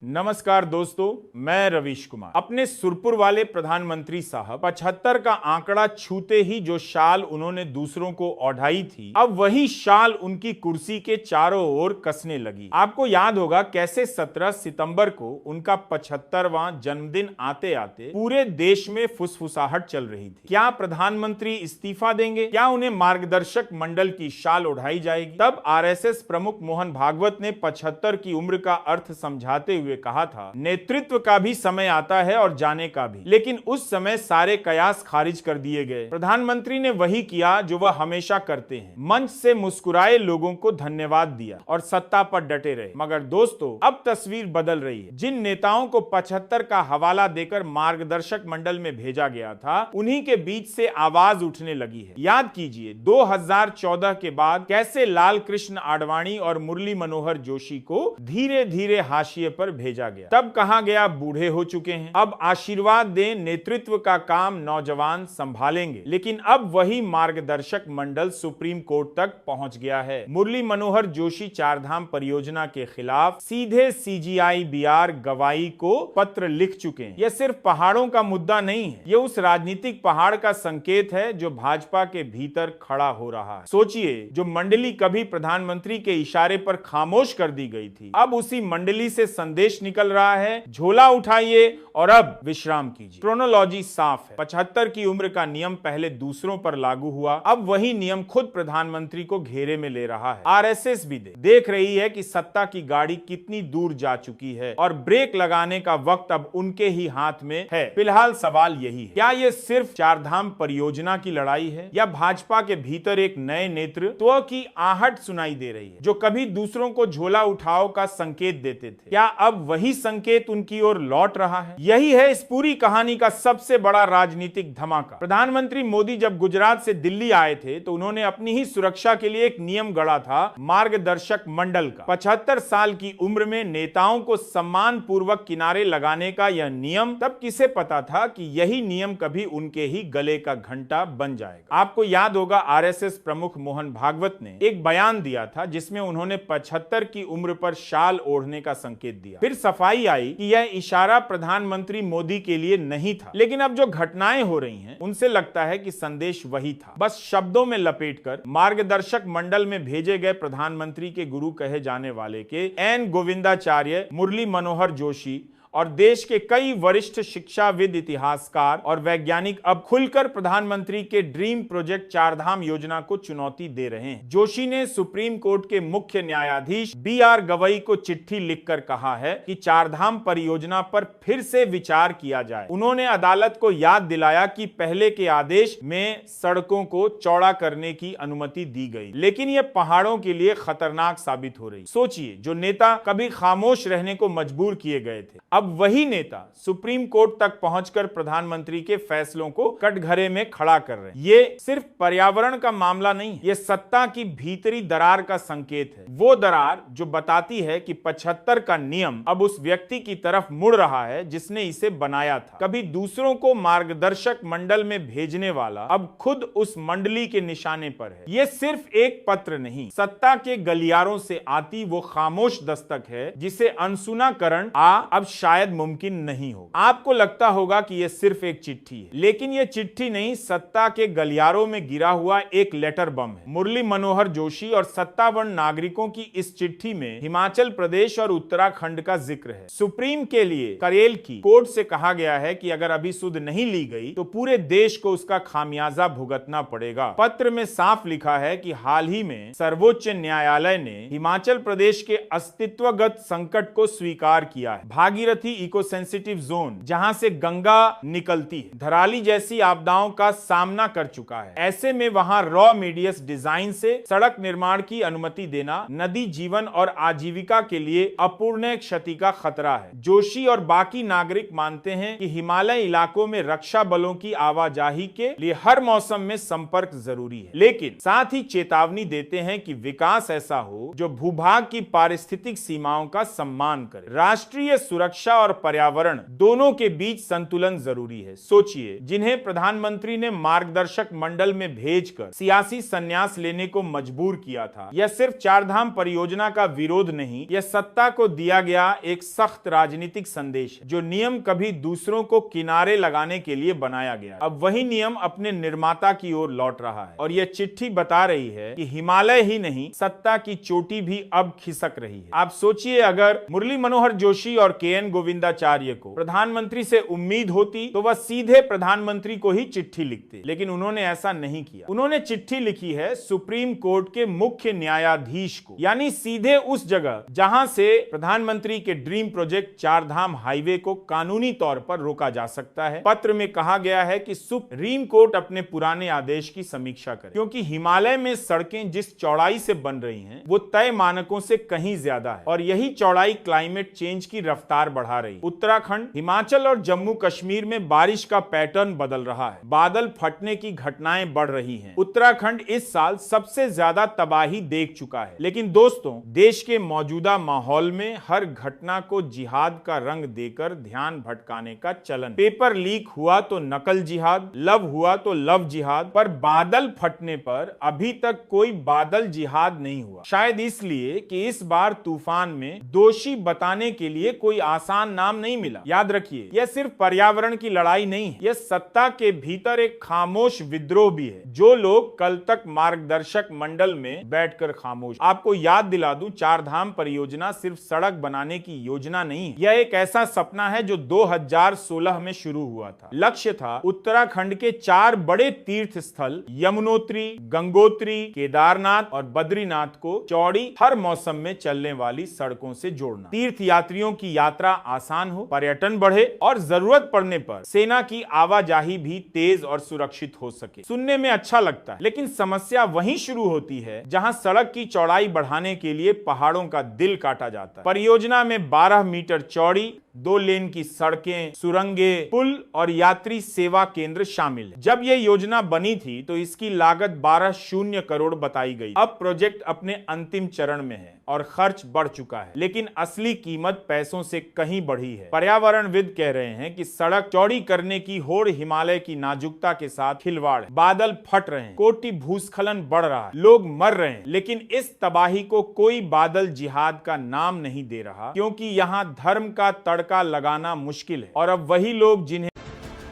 नमस्कार दोस्तों, मैं रवीश कुमार। अपने सुरपुर वाले प्रधानमंत्री साहब 75 का आंकड़ा छूते ही जो शाल उन्होंने दूसरों को ओढ़ाई थी, अब वही शाल उनकी कुर्सी के चारों ओर कसने लगी। आपको याद होगा कैसे 17 सितंबर को उनका 75वां जन्मदिन आते आते पूरे देश में फुसफुसाहट चल रही थी। क्या प्रधानमंत्री इस्तीफा देंगे? क्या उन्हें मार्गदर्शक मंडल की शाल ओढ़ाई जाएगी? तब आरएसएस प्रमुख मोहन भागवत ने 75 की उम्र का अर्थ समझाते हुए कहा था, नेतृत्व का भी समय आता है और जाने का भी, लेकिन उस समय सारे कयास खारिज कर दिए गए। प्रधानमंत्री ने वही किया जो वह हमेशा करते हैं, मंच से मुस्कुराए, लोगों को धन्यवाद दिया और सत्ता पर डटे रहे। मगर दोस्तों, अब तस्वीर बदल रही है। जिन नेताओं को 75 का हवाला देकर मार्गदर्शक मंडल में भेजा गया था, उन्हीं के बीच से आवाज उठने लगी है। याद कीजिए 2014 के बाद कैसे लाल कृष्ण आडवाणी और मुरली मनोहर जोशी को धीरे धीरे हाशिए पर भेजा गया। तब कहा गया बूढ़े हो चुके हैं, अब आशीर्वाद दें, नेतृत्व का काम नौजवान संभालेंगे। लेकिन अब वही मार्गदर्शक मंडल सुप्रीम कोर्ट तक पहुंच गया है। मुरली मनोहर जोशी चारधाम परियोजना के खिलाफ सीधे CGI-BR गवाही को पत्र लिख चुके हैं। यह सिर्फ पहाड़ों का मुद्दा नहीं है, यह उस राजनीतिक पहाड़ का संकेत है जो भाजपा के भीतर खड़ा हो रहा है। सोचिए, जो मंडली कभी प्रधानमंत्री के इशारे पर खामोश कर दी गई थी, अब उसी मंडली से संदेश निकल रहा है, झोला उठाइए और अब विश्राम कीजिए। क्रोनोलॉजी साफ है। 75 की उम्र का नियम पहले दूसरों पर लागू हुआ, अब वही नियम खुद प्रधानमंत्री को घेरे में ले रहा है। आरएसएस भी देख रही है कि सत्ता की गाड़ी कितनी दूर जा चुकी है और ब्रेक लगाने का वक्त अब उनके ही हाथ में है। फिलहाल सवाल यही है, क्या यह सिर्फ चारधाम परियोजना की लड़ाई है या भाजपा के भीतर एक नए नेतृत्व की आहट सुनाई दे रही है, जो कभी दूसरों को झोला उठाओ का संकेत देते थे? क्या अब वही संकेत उनकी ओर लौट रहा है? यही है इस पूरी कहानी का सबसे बड़ा राजनीतिक धमाका। प्रधानमंत्री मोदी जब गुजरात से दिल्ली आए थे तो उन्होंने अपनी ही सुरक्षा के लिए एक नियम गढ़ा था, मार्गदर्शक मंडल का। 75 साल की उम्र में नेताओं को सम्मान पूर्वक किनारे लगाने का यह नियम, तब किसे पता था कि यही नियम कभी उनके ही गले का घंटा बन जाएगा। आपको याद होगा आरएसएस प्रमुख मोहन भागवत ने एक बयान दिया था जिसमें उन्होंने 75 की उम्र पर शाल ओढ़ने का संकेत दिया। फिर सफाई आई कि यह इशारा प्रधानमंत्री मोदी के लिए नहीं था, लेकिन अब जो घटनाएं हो रही हैं उनसे लगता है कि संदेश वही था, बस शब्दों में लपेटकर। मार्गदर्शक मंडल में भेजे गए प्रधानमंत्री के गुरु कहे जाने वाले के एन गोविंदाचार्य, मुरली मनोहर जोशी और देश के कई वरिष्ठ शिक्षाविद, इतिहासकार और वैज्ञानिक अब खुलकर प्रधानमंत्री के ड्रीम प्रोजेक्ट चारधाम योजना को चुनौती दे रहे हैं। जोशी ने सुप्रीम कोर्ट के मुख्य न्यायाधीश BR गवई को चिट्ठी लिखकर कहा है कि चारधाम परियोजना पर फिर से विचार किया जाए। उन्होंने अदालत को याद दिलाया कि पहले के आदेश में सड़कों को चौड़ा करने की अनुमति दी गई, लेकिन यह पहाड़ों के लिए खतरनाक साबित हो रही। सोचिए, जो नेता कभी खामोश रहने को मजबूर किए गए थे, अब वही नेता सुप्रीम कोर्ट तक पहुंचकर प्रधानमंत्री के फैसलों को कटघरे में खड़ा कर रहे हैं। ये सिर्फ पर्यावरण का मामला नहीं, ये सत्ता की भीतरी दरार का संकेत है। वो दरार जो बताती है कि 75 का नियम अब उस व्यक्ति की तरफ मुड़ रहा है जिसने इसे बनाया था। कभी दूसरों को मार्गदर्शक मंडल में भेजने वाला अब खुद उस मंडली के निशाने पर है। ये सिर्फ एक पत्र नहीं, सत्ता के गलियारों से आती वो खामोश दस्तक है जिसे अनसुनाकरण अब शायद मुमकिन नहीं हो। आपको लगता होगा कि यह सिर्फ एक चिट्ठी है, लेकिन यह चिट्ठी नहीं, सत्ता के गलियारों में गिरा हुआ एक लेटर बम है। मुरली मनोहर जोशी और 57 नागरिकों की इस चिट्ठी में हिमाचल प्रदेश और उत्तराखंड का जिक्र है। सुप्रीम के लिए करेल की कोर्ट से कहा गया है कि अगर अभी सुध नहीं ली गई तो पूरे देश को उसका खामियाजा भुगतना पड़ेगा। पत्र में साफ लिखा है कि हाल ही में सर्वोच्च न्यायालय ने हिमाचल प्रदेश के अस्तित्वगत संकट को स्वीकार किया है। भागीरथी इको सेंसिटिव जोन, जहां से गंगा निकलती है, धराली जैसी आपदाओं का सामना कर चुका है। ऐसे में वहां रॉ मीडियस डिजाइन से सड़क निर्माण की अनुमति देना नदी जीवन और आजीविका के लिए अपूर्णीय क्षति का खतरा है। जोशी और बाकी नागरिक मानते हैं कि हिमालय इलाकों में रक्षा बलों की आवाजाही के लिए हर मौसम में संपर्क जरूरी है, लेकिन साथ ही चेतावनी देते हैं कि विकास ऐसा हो जो भूभाग की पारिस्थितिक सीमाओं का सम्मान करे। राष्ट्रीय सुरक्षा सुरक्षा और पर्यावरण दोनों के बीच संतुलन जरूरी है। सोचिए, जिन्हें प्रधानमंत्री ने मार्गदर्शक मंडल में भेजकर सियासी संन्यास लेने को मजबूर किया था, यह सिर्फ चारधाम परियोजना का विरोध नहीं, यह सत्ता को दिया गया एक सख्त राजनीतिक संदेश है, जो नियम कभी दूसरों को किनारे लगाने के लिए बनाया गया, अब वही नियम अपने निर्माता की ओर लौट रहा है। और यह चिट्ठी बता रही है कि हिमालय ही नहीं, सत्ता की चोटी भी अब खिसक रही है। आप सोचिए, अगर मुरली मनोहर जोशी और के.एन. गोविंदाचार्य को प्रधानमंत्री से उम्मीद होती तो वह सीधे प्रधानमंत्री को ही चिट्ठी लिखते, लेकिन उन्होंने ऐसा नहीं किया। उन्होंने चिट्ठी लिखी है सुप्रीम कोर्ट के मुख्य न्यायाधीश को, यानी सीधे उस जगह जहां से प्रधानमंत्री के ड्रीम प्रोजेक्ट चारधाम हाईवे को कानूनी तौर पर रोका जा सकता है। पत्र में कहा गया है कि सुप्रीम कोर्ट अपने पुराने आदेश की समीक्षा करे, क्योंकि हिमालय में सड़कें जिस चौड़ाई से बन रही हैं वो तय मानकों से कहीं ज्यादा है, और यही चौड़ाई क्लाइमेट चेंज की रफ्तार बढ़ा रही। उत्तराखंड, हिमाचल और जम्मू कश्मीर में बारिश का पैटर्न बदल रहा है, बादल फटने की घटनाएं बढ़ रही हैं। उत्तराखंड इस साल सबसे ज्यादा तबाही देख चुका है। लेकिन दोस्तों, देश के मौजूदा माहौल में हर घटना को जिहाद का रंग देकर ध्यान भटकाने का चलन, पेपर लीक हुआ तो नकल जिहाद, लव हुआ तो लव जिहाद, पर बादल फटने पर अभी तक कोई बादल जिहाद नहीं हुआ। शायद इसलिए कि इस बार तूफान में दोषी बताने के लिए कोई आसान नाम नहीं मिला। याद रखिए, यह सिर्फ पर्यावरण की लड़ाई नहीं है, यह सत्ता के भीतर एक खामोश विद्रोह भी है। जो लोग कल तक मार्गदर्शक मंडल में बैठकर खामोश। आपको याद दिला दूं, चारधाम परियोजना सिर्फ सड़क बनाने की योजना नहीं है, यह एक ऐसा सपना है जो 2016 में शुरू हुआ था। लक्ष्य था उत्तराखंड के 4 बड़े तीर्थ स्थल यमुनोत्री, गंगोत्री, केदारनाथ और बद्रीनाथ को चौड़ी, हर मौसम में चलने वाली सड़कों से जोड़ना। तीर्थ यात्रियों की यात्रा आसान हो, पर्यटन बढ़े और जरूरत पड़ने पर सेना की आवाजाही भी तेज और सुरक्षित हो सके। सुनने में अच्छा लगता है, लेकिन समस्या वहीं शुरू होती है जहां सड़क की चौड़ाई बढ़ाने के लिए पहाड़ों का दिल काटा जाता है। परियोजना में 12 मीटर चौड़ी 2 लेन की सड़कें, सुरंगे, पुल और यात्री सेवा केंद्र शामिल है। जब यह योजना बनी थी तो इसकी लागत 12 करोड़ बताई गई। अब प्रोजेक्ट अपने अंतिम चरण में है और खर्च बढ़ चुका है, लेकिन असली कीमत पैसों से कहीं बढ़ी है। पर्यावरणविद कह रहे हैं कि सड़क चौड़ी करने की होड़ हिमालय की नाजुकता के साथ खिलवाड़ है। बादल फट रहे हैं, कोटि भूस्खलन बढ़ रहा है, लोग मर रहे हैं, लेकिन इस तबाही को कोई बादल जिहाद का नाम नहीं दे रहा, क्योंकि यहाँ धर्म का तड़का लगाना मुश्किल है। और अब वही लोग जिन्हें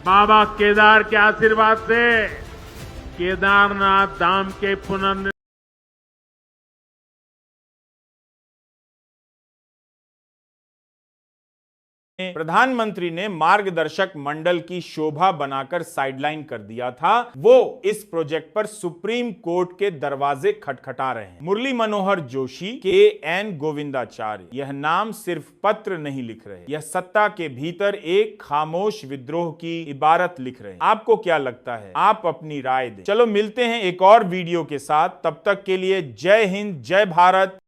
बाबा केदार के आशीर्वाद से केदारनाथ धाम के पुनर्निर्माण प्रधानमंत्री ने मार्गदर्शक मंडल की शोभा बनाकर साइडलाइन कर दिया था, वो इस प्रोजेक्ट पर सुप्रीम कोर्ट के दरवाजे खटखटा रहे हैं। मुरली मनोहर जोशी, के.एन. गोविंदाचार्य यह नाम सिर्फ पत्र नहीं लिख रहे, यह सत्ता के भीतर एक खामोश विद्रोह की इबारत लिख रहे हैं। आपको क्या लगता है? आप अपनी राय दें। चलो मिलते हैं एक और वीडियो के साथ, तब तक के लिए जय हिंद, जय भारत।